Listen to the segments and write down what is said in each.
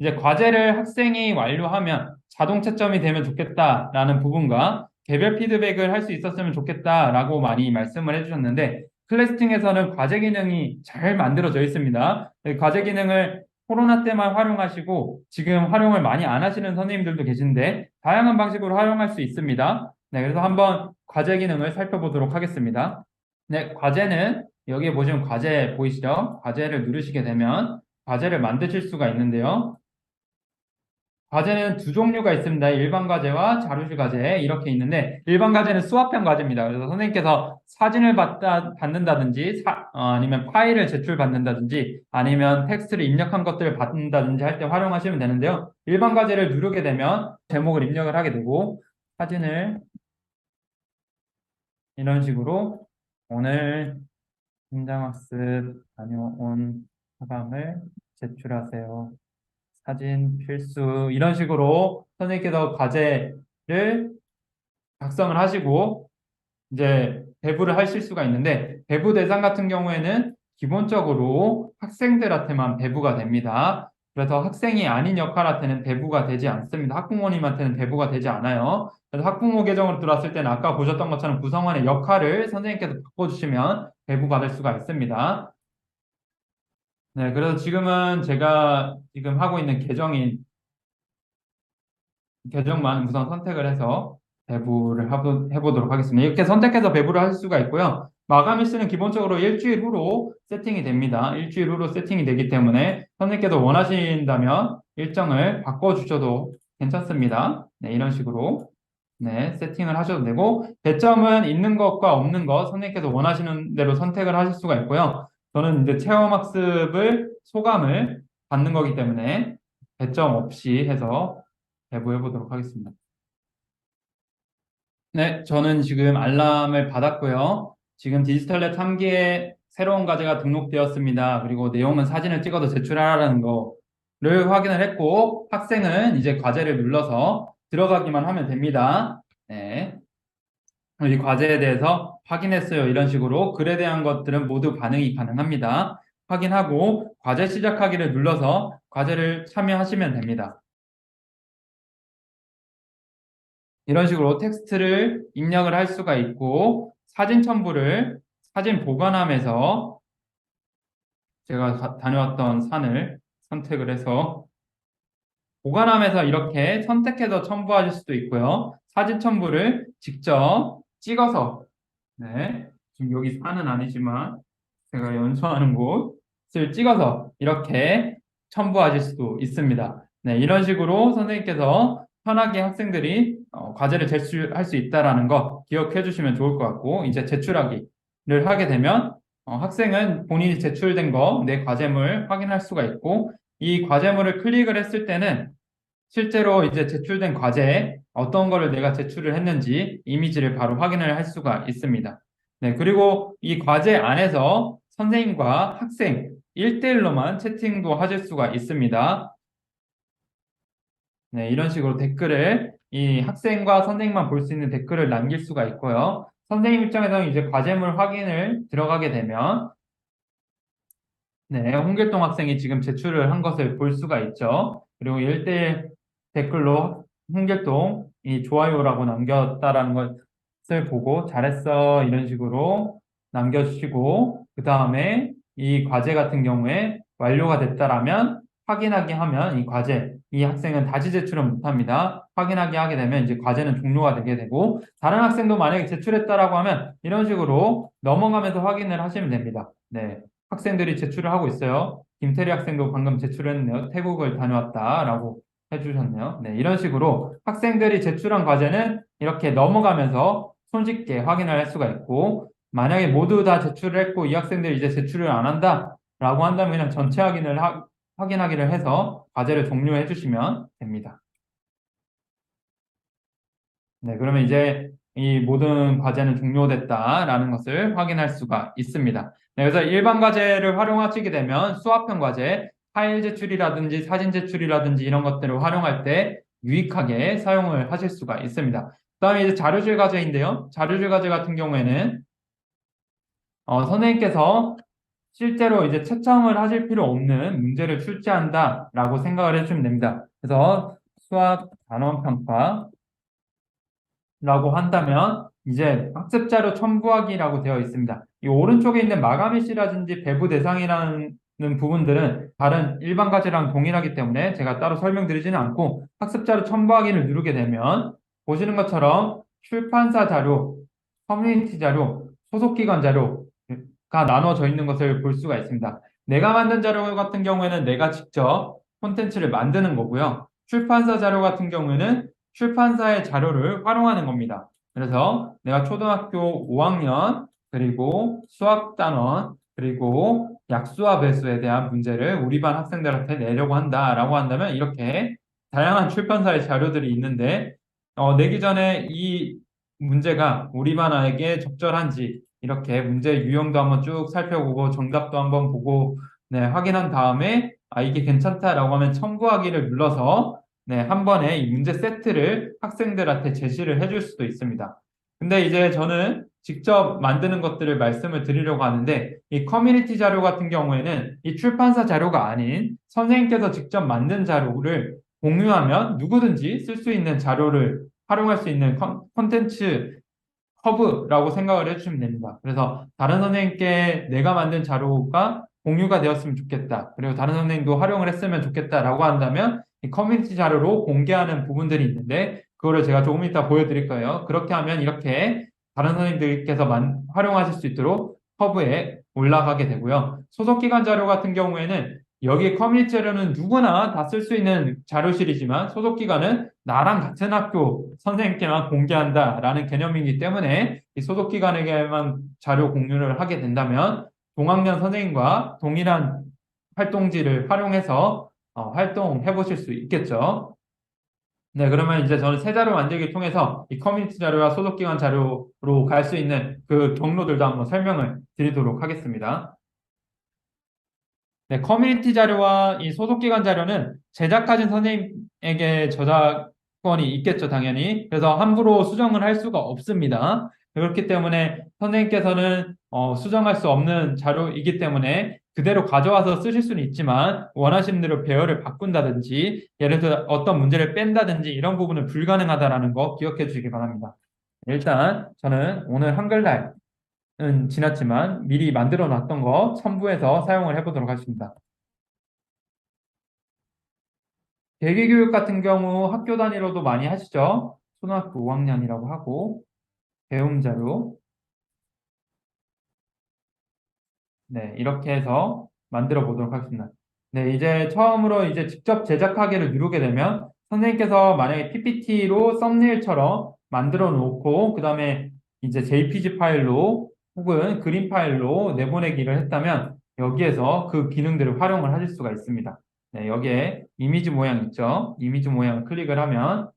이제 과제를 학생이 완료하면 자동 채점이 되면 좋겠다라는 부분과 개별 피드백을 할 수 있었으면 좋겠다라고 많이 말씀을 해주셨는데 클래스팅에서는 과제 기능이 잘 만들어져 있습니다. 과제 기능을 코로나 때만 활용하시고 지금 활용을 많이 안 하시는 선생님들도 계신데 다양한 방식으로 활용할 수 있습니다. 네, 그래서 한번 과제 기능을 살펴보도록 하겠습니다. 네, 과제는 여기 보시면 과제 보이시죠? 과제를 누르시게 되면 과제를 만드실 수가 있는데요. 과제는 두 종류가 있습니다. 일반 과제와 자료실 과제 이렇게 있는데 일반 과제는 수학형 과제입니다. 그래서 선생님께서 사진을 받는다든지 아니면 파일을 제출받는다든지 아니면 텍스트를 입력한 것들을 받는다든지 할 때 활용하시면 되는데요. 일반 과제를 누르게 되면 제목을 입력을 하게 되고 사진을 이런 식으로 오늘 현장학습 다녀온 사감을 제출하세요. 사진 필수 이런 식으로 선생님께서 과제를 작성을 하시고 이제 배부를 하실 수가 있는데 배부 대상 같은 경우에는 기본적으로 학생들한테만 배부가 됩니다. 그래서 학생이 아닌 역할한테는 배부가 되지 않습니다. 학부모님한테는 배부가 되지 않아요. 그래서 학부모 계정으로 들어왔을 때는 아까 보셨던 것처럼 구성원의 역할을 선생님께서 바꿔주시면 배부받을 수가 있습니다. 네, 그래서 지금은 제가 지금 하고 있는 계정만 우선 선택을 해서 배부를 해보도록 하겠습니다. 이렇게 선택해서 배부를 할 수가 있고요. 마감 일수는 기본적으로 일주일 후로 세팅이 됩니다. 일주일 후로 세팅이 되기 때문에 선생님께서 원하신다면 일정을 바꿔주셔도 괜찮습니다. 네, 이런 식으로 네, 세팅을 하셔도 되고 배점은 있는 것과 없는 것 선생님께서 원하시는 대로 선택을 하실 수가 있고요. 저는 이제 체험학습을 소감을 받는 거기 때문에 배점 없이 해서 배부해 보도록 하겠습니다. 네, 저는 지금 알람을 받았고요. 지금 디지털랩 3기에 새로운 과제가 등록되었습니다. 그리고 내용은 사진을 찍어서 제출하라는 거를 확인을 했고 학생은 이제 과제를 눌러서 들어가기만 하면 됩니다. 네, 이 과제에 대해서 확인했어요. 이런 식으로 글에 대한 것들은 모두 반응이 가능합니다. 확인하고 과제 시작하기를 눌러서 과제를 참여하시면 됩니다. 이런 식으로 텍스트를 입력을 할 수가 있고 사진 첨부를 사진 보관함에서 제가 다녀왔던 산을 선택을 해서 보관함에서 이렇게 선택해서 첨부하실 수도 있고요. 사진 첨부를 직접 찍어서 네, 지금 여기 산은 아니지만 제가 연수하는 곳을 찍어서 이렇게 첨부하실 수도 있습니다. 네, 이런 식으로 선생님께서 편하게 학생들이 과제를 제출할 수 있다라는 거 기억해 주시면 좋을 것 같고 이제 제출하기를 하게 되면 학생은 본인이 제출된 거, 내 과제물 확인할 수가 있고 이 과제물을 클릭을 했을 때는 실제로 이제 제출된 과제에 어떤 거를 내가 제출을 했는지 이미지를 바로 확인을 할 수가 있습니다. 네, 그리고 이 과제 안에서 선생님과 학생 1대1로만 채팅도 하실 수가 있습니다. 네, 이런 식으로 댓글을 이 학생과 선생님만 볼 수 있는 댓글을 남길 수가 있고요. 선생님 입장에서는 이제 과제물 확인을 들어가게 되면 네, 홍길동 학생이 지금 제출을 한 것을 볼 수가 있죠. 그리고 1대1 댓글로 홍길동이 좋아요라고 남겼다라는 것을 보고 잘했어 이런 식으로 남겨주시고 그 다음에 이 과제 같은 경우에 완료가 됐다라면 확인하게 하면 이 과제 이 학생은 다시 제출은 못합니다. 확인하게 하게 되면 이제 과제는 종료가 되게 되고 다른 학생도 만약에 제출했다라고 하면 이런 식으로 넘어가면서 확인을 하시면 됩니다. 네. 학생들이 제출을 하고 있어요. 김태리 학생도 방금 제출했네요. 태국을 다녀왔다라고 해주셨네요. 네, 이런 식으로 학생들이 제출한 과제는 이렇게 넘어가면서 손쉽게 확인을 할 수가 있고 만약에 모두 다 제출을 했고 이 학생들이 이제 제출을 안 한다라고 한다면 그냥 전체 확인하기를 해서 과제를 종료해 주시면 됩니다. 네, 그러면 이제 이 모든 과제는 종료됐다라는 것을 확인할 수가 있습니다. 네, 그래서 일반 과제를 활용하시게 되면 수학형 과제, 파일 제출이라든지 사진 제출이라든지 이런 것들을 활용할 때 유익하게 사용을 하실 수가 있습니다. 그다음에 이제 자료실 과제인데요. 자료실 과제 같은 경우에는 선생님께서 실제로 이제 채점을 하실 필요 없는 문제를 출제한다라고 생각을 해주시면 됩니다. 그래서 수학 단원 평가라고 한다면 이제 학습 자료 첨부하기라고 되어 있습니다. 이 오른쪽에 있는 마감일 시라든지 배부 대상이라는 부분들은 다른 일반 과제랑 동일하기 때문에 제가 따로 설명드리지는 않고 학습 자료 첨부하기를 누르게 되면 보시는 것처럼 출판사 자료, 커뮤니티 자료, 소속기관 자료가 나눠져 있는 것을 볼 수가 있습니다. 내가 만든 자료 같은 경우에는 내가 직접 콘텐츠를 만드는 거고요. 출판사 자료 같은 경우에는 출판사의 자료를 활용하는 겁니다. 그래서 내가 초등학교 5학년 그리고 수학단원 그리고 약수와 배수에 대한 문제를 우리 반 학생들한테 내려고 한다라고 한다면 이렇게 다양한 출판사의 자료들이 있는데 내기 전에 이 문제가 우리 반에게 적절한지 이렇게 문제 유형도 한번 쭉 살펴보고 정답도 한번 보고 네, 확인한 다음에 이게 괜찮다라고 하면 첨부하기를 눌러서 네, 한 번에 이 문제 세트를 학생들한테 제시를 해줄 수도 있습니다. 근데 이제 저는 직접 만드는 것들을 말씀을 드리려고 하는데 이 커뮤니티 자료 같은 경우에는 이 출판사 자료가 아닌 선생님께서 직접 만든 자료를 공유하면 누구든지 쓸 수 있는 자료를 활용할 수 있는 콘텐츠 허브라고 생각을 해주시면 됩니다. 그래서 다른 선생님께 내가 만든 자료가 공유가 되었으면 좋겠다. 그리고 다른 선생님도 활용을 했으면 좋겠다라고 한다면 이 커뮤니티 자료로 공개하는 부분들이 있는데 그거를 제가 조금 이따 보여드릴 거예요. 그렇게 하면 이렇게 다른 선생님들께서 활용하실 수 있도록 허브에 올라가게 되고요. 소속기관 자료 같은 경우에는 여기 커뮤니티 자료는 누구나 다 쓸 수 있는 자료실이지만 소속기관은 나랑 같은 학교 선생님께만 공개한다라는 개념이기 때문에 이 소속기관에게만 자료 공유를 하게 된다면 동학년 선생님과 동일한 활동지를 활용해서 활동해 보실 수 있겠죠. 네, 그러면 이제 저는 새 자료 만들기를 통해서 이 커뮤니티 자료와 소속기관 자료로 갈 수 있는 그 경로들도 한번 설명을 드리도록 하겠습니다. 네, 커뮤니티 자료와 이 소속기관 자료는 제작하신 선생님에게 저작권이 있겠죠, 당연히. 그래서 함부로 수정을 할 수가 없습니다. 그렇기 때문에 선생님께서는 수정할 수 없는 자료이기 때문에 그대로 가져와서 쓰실 수는 있지만 원하시는 대로 배열을 바꾼다든지 예를 들어 어떤 문제를 뺀다든지 이런 부분은 불가능하다라는 거 기억해 주시기 바랍니다. 일단 저는 오늘 한글날 지났지만 미리 만들어 놨던 거 첨부해서 사용을 해보도록 하겠습니다. 대기교육 같은 경우 학교 단위로도 많이 하시죠? 초등학교 5학년이라고 하고 배움 자료 네 이렇게 해서 만들어 보도록 하겠습니다. 네 이제 처음으로 이제 직접 제작하기를 누르게 되면 선생님께서 만약에 PPT로 썸네일처럼 만들어 놓고 그 다음에 이제 JPG 파일로 혹은 그림 파일로 내보내기를 했다면 여기에서 그 기능들을 활용을 하실 수가 있습니다. 네, 여기에 이미지 모양 있죠? 이미지 모양을 클릭을 하면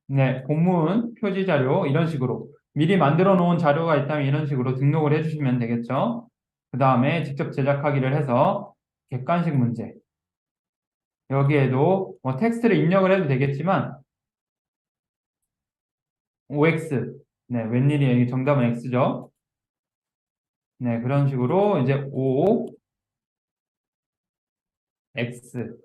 네, 본문, 표지 자료 이런 식으로 미리 만들어 놓은 자료가 있다면 이런 식으로 등록을 해주시면 되겠죠? 그 다음에 직접 제작하기를 해서 객관식 문제 여기에도 뭐 텍스트를 입력을 해도 되겠지만 OX 네, 웬일이에요? 정답은 X죠? 네, 그런 식으로 이제 O, X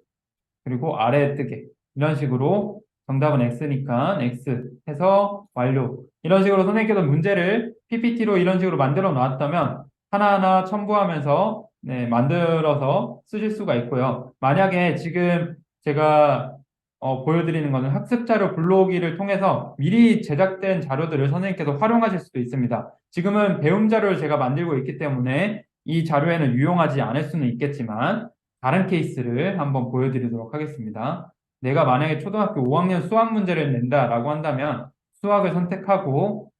그리고 아래에 뜨게 이런 식으로 정답은 X니까 X 해서 완료 이런 식으로 선생님께서 문제를 PPT로 이런 식으로 만들어 놨다면 하나하나 첨부하면서 네, 만들어서 쓰실 수가 있고요. 만약에 지금 제가 보여드리는 것은 학습자료 불러오기를 통해서 미리 제작된 자료들을 선생님께서 활용하실 수도 있습니다. 지금은 배움 자료를 제가 만들고 있기 때문에 이 자료에는 유용하지 않을 수는 있겠지만 다른 케이스를 한번 보여드리도록 하겠습니다. 내가 만약에 초등학교 5학년 수학 문제를 낸다라고 한다면 수학을 선택하고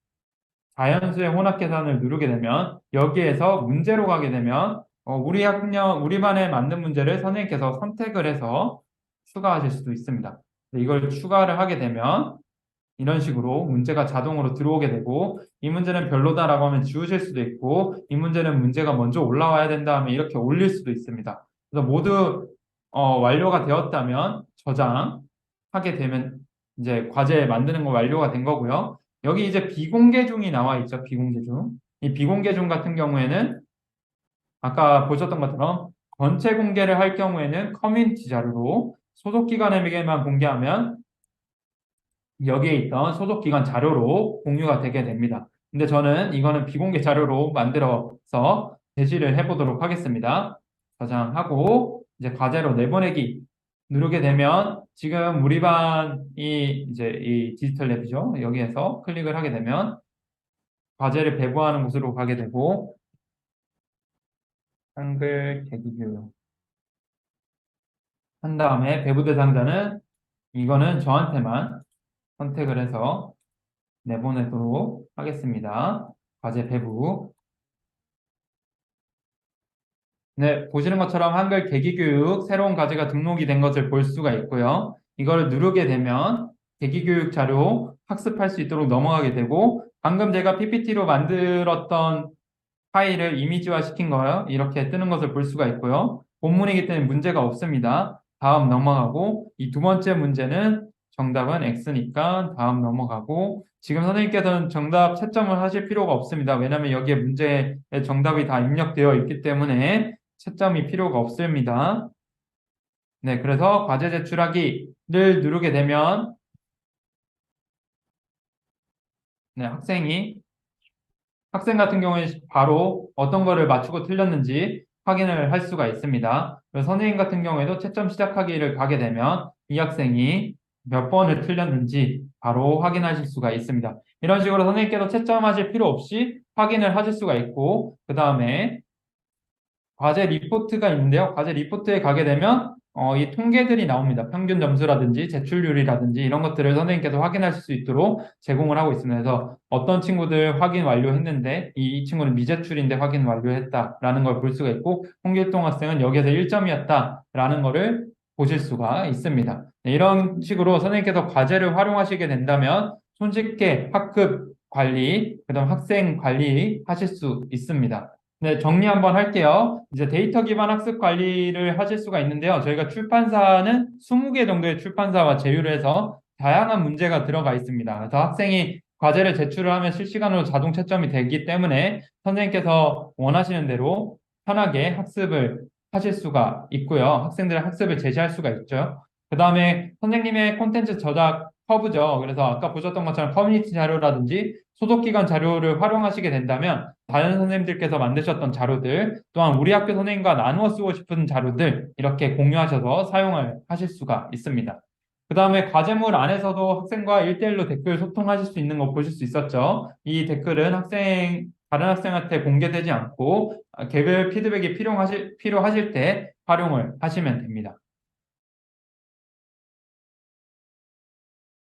자연수의 혼합 계산을 누르게 되면 여기에서 문제로 가게 되면 우리 반에 맞는 문제를 선생님께서 선택을 해서 추가하실 수도 있습니다. 이걸 추가를 하게 되면 이런 식으로 문제가 자동으로 들어오게 되고 이 문제는 별로다라고 하면 지우실 수도 있고 이 문제는 문제가 먼저 올라와야 된다 하면 이렇게 올릴 수도 있습니다. 그래서 모두 완료가 되었다면 저장하게 되면 이제 과제 만드는 거 완료가 된 거고요. 여기 이제 비공개 중이 나와 있죠. 비공개 중. 이 비공개 중 같은 경우에는 아까 보셨던 것처럼 전체 공개를 할 경우에는 커뮤니티 자료로 소속 기관에게만 공개하면 여기에 있던 소속 기관 자료로 공유가 되게 됩니다. 근데 저는 이거는 비공개 자료로 만들어서 제시를 해보도록 하겠습니다. 저장하고 이제 과제로 내보내기 누르게 되면 지금 우리 반이 이제 이 디지털 랩이죠. 여기에서 클릭을 하게 되면 과제를 배부하는 곳으로 가게 되고 한글 대기교육 한 다음에 배부 대상자는 이거는 저한테만 선택을 해서 내보내도록 하겠습니다. 과제 배부. 네, 보시는 것처럼 한글 대기교육 새로운 과제가 등록이 된 것을 볼 수가 있고요. 이걸 누르게 되면 대기교육 자료 학습할 수 있도록 넘어가게 되고 방금 제가 PPT로 만들었던 파일을 이미지화 시킨 거요. 이렇게 뜨는 것을 볼 수가 있고요. 본문이기 때문에 문제가 없습니다. 다음 넘어가고 이 두 번째 문제는 정답은 X니까 다음 넘어가고 지금 선생님께서는 정답 채점을 하실 필요가 없습니다. 왜냐하면 여기에 문제의 정답이 다 입력되어 있기 때문에 채점이 필요가 없습니다. 네, 그래서 과제 제출하기를 누르게 되면 네, 학생 같은 경우에 바로 어떤 거를 맞추고 틀렸는지 확인을 할 수가 있습니다. 그래서 선생님 같은 경우에도 채점 시작하기를 가게 되면 이 학생이 몇 번을 틀렸는지 바로 확인하실 수가 있습니다. 이런 식으로 선생님께서 채점하실 필요 없이 확인을 하실 수가 있고 그 다음에 과제 리포트가 있는데요. 과제 리포트에 가게 되면 이 통계들이 나옵니다. 평균 점수라든지 제출률이라든지 이런 것들을 선생님께서 확인하실 수 있도록 제공을 하고 있습니다. 그래서 어떤 친구들 확인 완료했는데 이 친구는 미제출인데 확인 완료했다라는 걸 볼 수가 있고 홍길동 학생은 여기에서 1점이었다라는 거를 보실 수가 있습니다. 네, 이런 식으로 선생님께서 과제를 활용하시게 된다면 손쉽게 학급 관리, 그다음 학생 관리 하실 수 있습니다. 네, 정리 한번 할게요. 이제 데이터 기반 학습 관리를 하실 수가 있는데요. 저희가 출판사는 20개 정도의 출판사와 제휴를 해서 다양한 문제가 들어가 있습니다. 그래서 학생이 과제를 제출을 하면 실시간으로 자동 채점이 되기 때문에 선생님께서 원하시는 대로 편하게 학습을 하실 수가 있고요. 학생들의 학습을 제시할 수가 있죠. 그 다음에 선생님의 콘텐츠 저작 허브죠. 그래서 아까 보셨던 것처럼 커뮤니티 자료라든지 소속기관 자료를 활용하시게 된다면 다른 선생님들께서 만드셨던 자료들 또한 우리 학교 선생님과 나누어 쓰고 싶은 자료들 이렇게 공유하셔서 사용을 하실 수가 있습니다. 그 다음에 과제물 안에서도 학생과 1대1로 댓글 소통하실 수 있는 거 보실 수 있었죠. 이 댓글은 다른 학생한테 공개되지 않고 개별 피드백이 필요하실 때 활용을 하시면 됩니다.